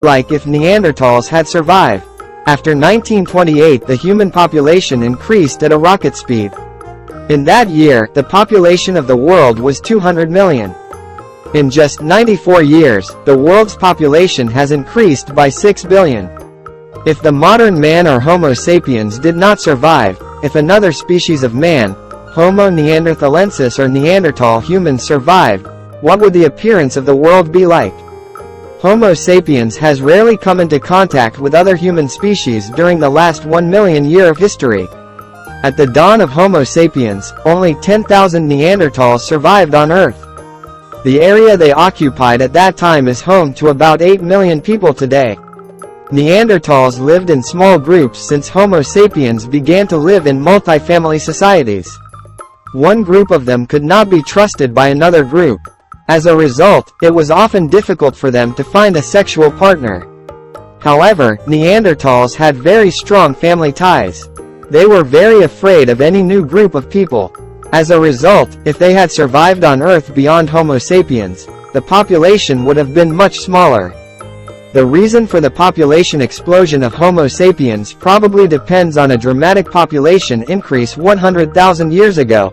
like if Neanderthals had survived. After 1928, the human population increased at a rocket speed. In that year, the population of the world was 200 million. In just 94 years, the world's population has increased by 6 billion. If the modern man or Homo sapiens did not survive, if another species of man, Homo neanderthalensis or Neanderthal humans survived, what would the appearance of the world be like? Homo sapiens has rarely come into contact with other human species during the last 1 million year of history. At the dawn of Homo sapiens, only 10,000 Neanderthals survived on Earth. The area they occupied at that time is home to about 8 million people today. Neanderthals lived in small groups since Homo sapiens began to live in multi-family societies. One group of them could not be trusted by another group. As a result, it was often difficult for them to find a sexual partner. However, Neanderthals had very strong family ties. They were very afraid of any new group of people. As a result, if they had survived on Earth beyond Homo sapiens, the population would have been much smaller. The reason for the population explosion of Homo sapiens probably depends on a dramatic population increase 100,000 years ago.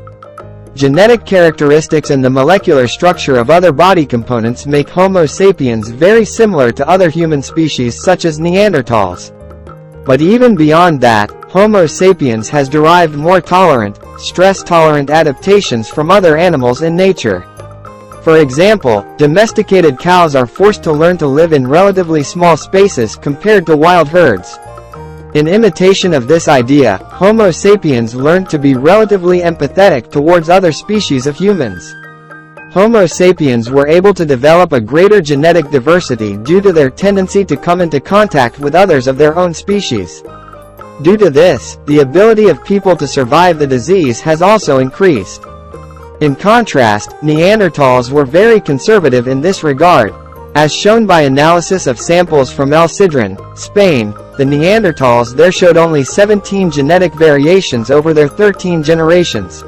Genetic characteristics and the molecular structure of other body components make Homo sapiens very similar to other human species such as Neanderthals. But even beyond that, Homo sapiens has derived more tolerant, stress-tolerant adaptations from other animals in nature. For example, domesticated cows are forced to learn to live in relatively small spaces compared to wild herds. In imitation of this idea, Homo sapiens learned to be relatively empathetic towards other species of humans. Homo sapiens were able to develop a greater genetic diversity due to their tendency to come into contact with others of their own species. Due to this, the ability of people to survive the disease has also increased. In contrast, Neanderthals were very conservative in this regard. As shown by analysis of samples from El Sidrón, Spain, the Neanderthals there showed only 17 genetic variations over their 13 generations.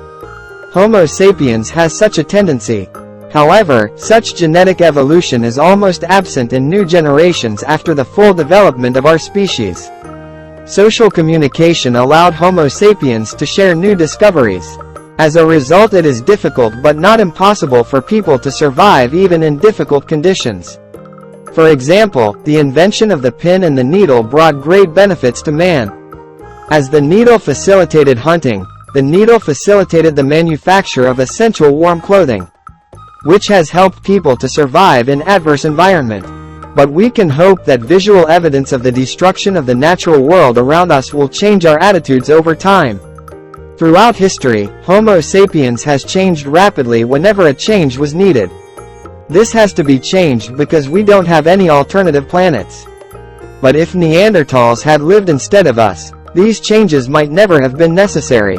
Homo sapiens has such a tendency. However, such genetic evolution is almost absent in new generations after the full development of our species. Social communication allowed Homo sapiens to share new discoveries. As a result, it is difficult but not impossible for people to survive even in difficult conditions. For example, the invention of the pin and the needle brought great benefits to man. As the needle facilitated hunting, the needle facilitated the manufacture of essential warm clothing, which has helped people to survive in adverse environment. But we can hope that visual evidence of the destruction of the natural world around us will change our attitudes over time. Throughout history, Homo sapiens has changed rapidly whenever a change was needed. This has to be changed because we don't have any alternative planets. But if Neanderthals had lived instead of us, these changes might never have been necessary.